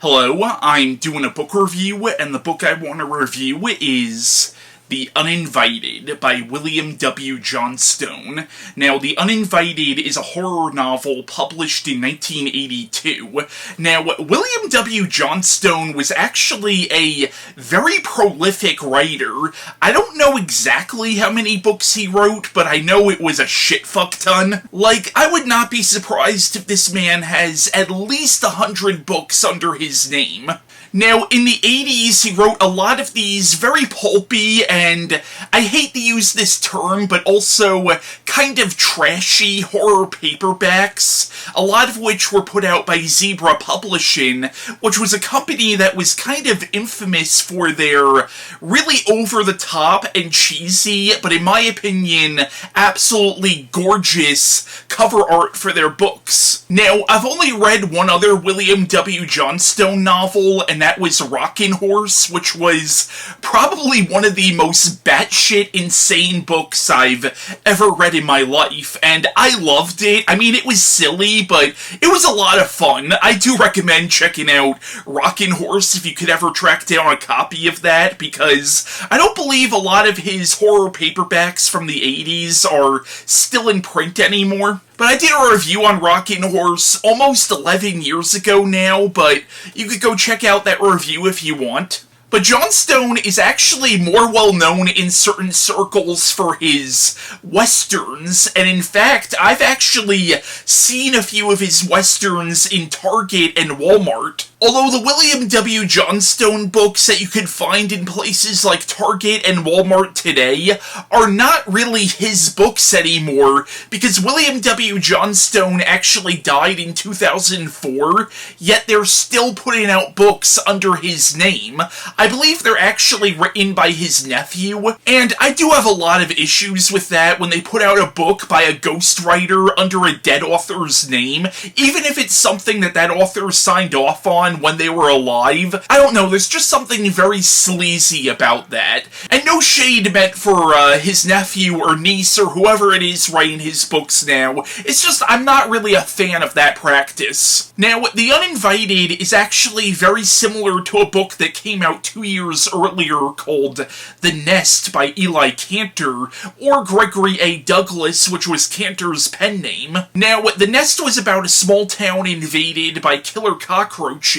Hello, I'm doing a book review, and the book I want to review is The Uninvited by William W. Johnstone. Now, The Uninvited is a horror novel published in 1982. Now, William W. Johnstone was actually a very prolific writer. I don't know exactly how many books he wrote, but I know it was a shit-fuck ton. Like, I would not be surprised if this man has at least 100 books under his name. Now, in the 80s, he wrote a lot of these very pulpy and, I hate to use this term, but also kind of trashy horror paperbacks, a lot of which were put out by Zebra Publishing, which was a company that was kind of infamous for their really over-the-top and cheesy, but in my opinion, absolutely gorgeous cover art for their books. Now, I've only read one other William W. Johnstone novel, and that was Rockin' Horse, which was probably one of the most batshit insane books I've ever read in my life, and I loved it. I mean, it was silly, but it was a lot of fun. I do recommend checking out Rockin' Horse if you could ever track down a copy of that, because I don't believe a lot of his horror paperbacks from the 80s are still in print anymore. But I did a review on Rockin' Horse almost 11 years ago now, but you could go check out that review if you want. But Johnstone is actually more well known in certain circles for his westerns, and in fact, I've actually seen a few of his westerns in Target and Walmart. Although the William W. Johnstone books that you can find in places like Target and Walmart today are not really his books anymore, because William W. Johnstone actually died in 2004, yet they're still putting out books under his name. I believe they're actually written by his nephew, and I do have a lot of issues with that when they put out a book by a ghostwriter under a dead author's name, even if it's something that that author signed off on when they were alive. I don't know, there's just something very sleazy about that. And no shade meant for his nephew or niece or whoever it is writing his books now. It's just, I'm not really a fan of that practice. Now, The Uninvited is actually very similar to a book that came out 2 years earlier called The Nest by Eli Cantor, or Gregory A. Douglas, which was Cantor's pen name. Now, The Nest was about a small town invaded by killer cockroaches.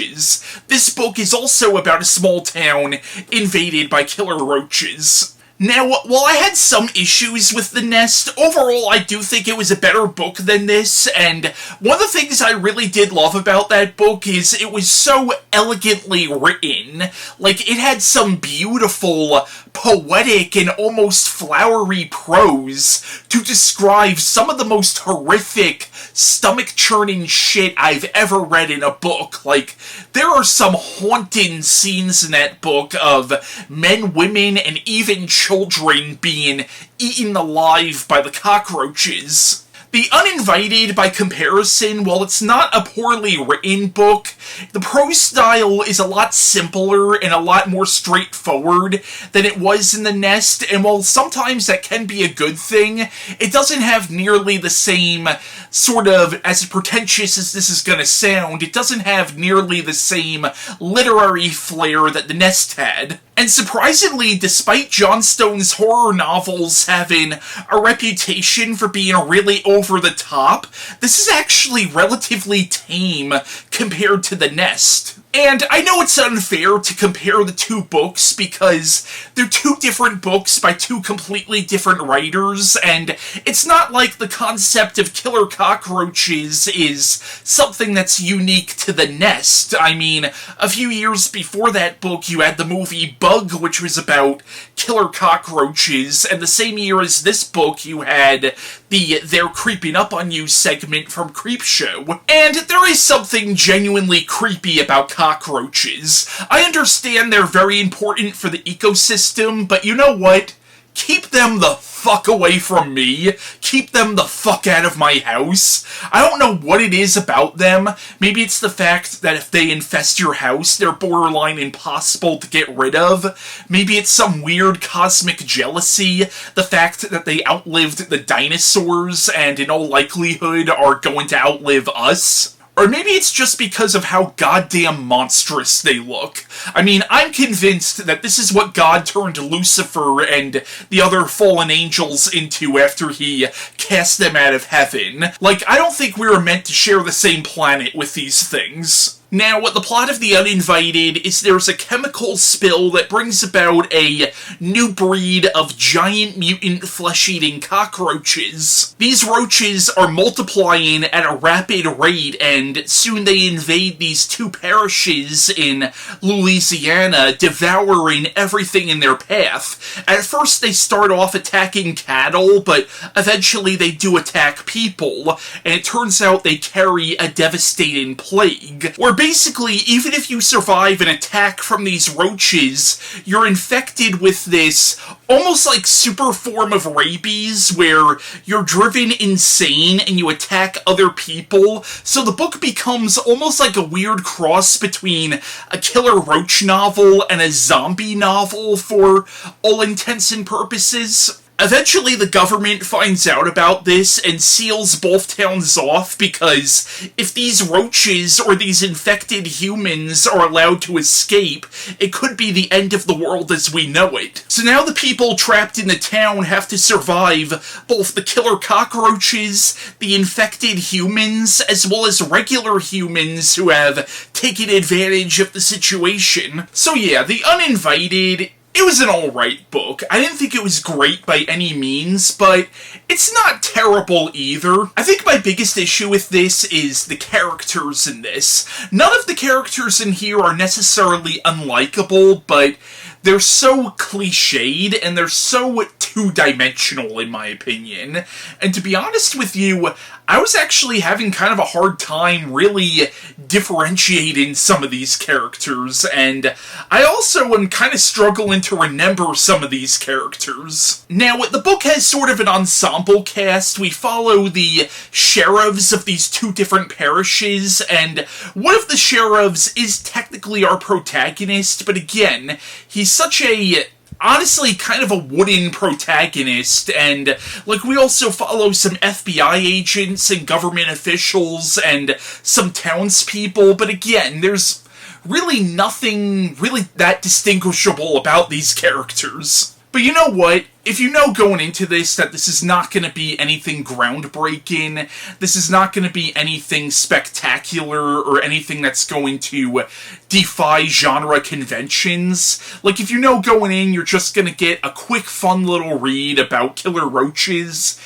This book is also about a small town invaded by killer roaches. Now, while I had some issues with The Nest, overall I do think it was a better book than this, and one of the things I really did love about that book is it was so elegantly written. Like, it had some beautiful, poetic, and almost flowery prose to describe some of the most horrific, stomach-churning shit I've ever read in a book. Like, there are some haunting scenes in that book of men, women, and even children being eaten alive by the cockroaches. The Uninvited, by comparison, while it's not a poorly written book, the prose style is a lot simpler and a lot more straightforward than it was in The Nest, and while sometimes that can be a good thing, it doesn't have nearly the same sort of, as pretentious as this is gonna sound, it doesn't have nearly the same literary flair that The Nest had. And surprisingly, despite Johnstone's horror novels having a reputation for being really over the top, this is actually relatively tame compared to The Nest. And I know it's unfair to compare the two books because they're two different books by two completely different writers, and it's not like the concept of killer cockroaches is something that's unique to The Nest. I mean, a few years before that book, you had the movie Bug, which was about killer cockroaches, and the same year as this book, you had the They're Creeping Up on You segment from Creepshow. And there is something genuinely creepy about cockroaches. I understand they're very important for the ecosystem, but you know what? Keep them the fuck away from me. Keep them the fuck out of my house. I don't know what it is about them. Maybe it's the fact that if they infest your house, they're borderline impossible to get rid of. Maybe it's some weird cosmic jealousy. The fact that they outlived the dinosaurs and in all likelihood are going to outlive us. Or maybe it's just because of how goddamn monstrous they look. I mean, I'm convinced that this is what God turned Lucifer and the other fallen angels into after he cast them out of heaven. Like, I don't think we were meant to share the same planet with these things. Now, the plot of The Uninvited is there's a chemical spill that brings about a new breed of giant mutant flesh-eating cockroaches. These roaches are multiplying at a rapid rate, and soon they invade these two parishes in Louisiana, devouring everything in their path. At first, they start off attacking cattle, but eventually they do attack people, and it turns out they carry a devastating plague, where basically, even if you survive an attack from these roaches, you're infected with this almost like super form of rabies where you're driven insane and you attack other people. So the book becomes almost like a weird cross between a killer roach novel and a zombie novel for all intents and purposes. Eventually, the government finds out about this and seals both towns off because if these roaches or these infected humans are allowed to escape, it could be the end of the world as we know it. So now the people trapped in the town have to survive both the killer cockroaches, the infected humans, as well as regular humans who have taken advantage of the situation. So yeah, The Uninvited, it was an alright book. I didn't think it was great by any means, but it's not terrible either. I think my biggest issue with this is the characters in this. None of the characters in here are necessarily unlikable, but they're so cliched and they're so two-dimensional in my opinion. And to be honest with you, I was actually having kind of a hard time really differentiating some of these characters, and I also am kind of struggling to remember some of these characters. Now, the book has sort of an ensemble cast. We follow the sheriffs of these two different parishes, and one of the sheriffs is technically our protagonist, but again, he's such a honestly kind of a wooden protagonist, and like we also follow some FBI agents and government officials and some townspeople, but again, there's really nothing really that distinguishable about these characters. But you know what? If you know going into this that this is not going to be anything groundbreaking, this is not going to be anything spectacular or anything that's going to defy genre conventions, like if you know going in you're just going to get a quick fun little read about killer roaches,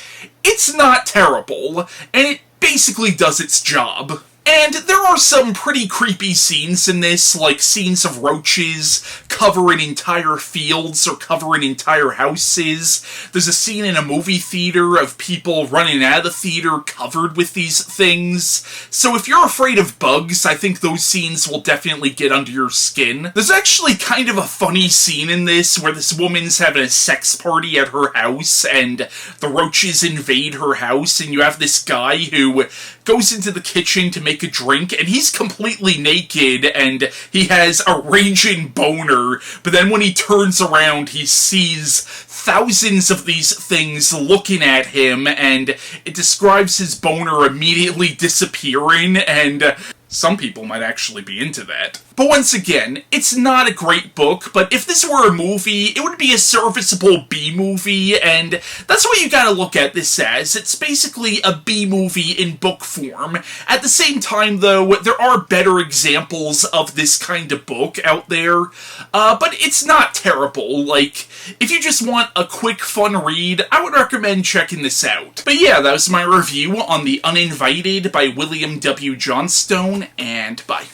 it's not terrible, and it basically does its job. And there are some pretty creepy scenes in this, like scenes of roaches covering entire fields or covering entire houses. There's a scene in a movie theater of people running out of the theater covered with these things. So if you're afraid of bugs, I think those scenes will definitely get under your skin. There's actually kind of a funny scene in this where this woman's having a sex party at her house and the roaches invade her house, and you have this guy who goes into the kitchen to make a drink, and he's completely naked, and he has a raging boner, but then when he turns around, he sees thousands of these things looking at him, and it describes his boner immediately disappearing, and some people might actually be into that. But once again, it's not a great book, but if this were a movie, it would be a serviceable B-movie, and that's what you gotta look at this as. It's basically a B-movie in book form. At the same time, though, there are better examples of this kind of book out there, but it's not terrible. Like, if you just want a quick, fun read, I would recommend checking this out. But yeah, that was my review on The Uninvited by William W. Johnstone, and bye.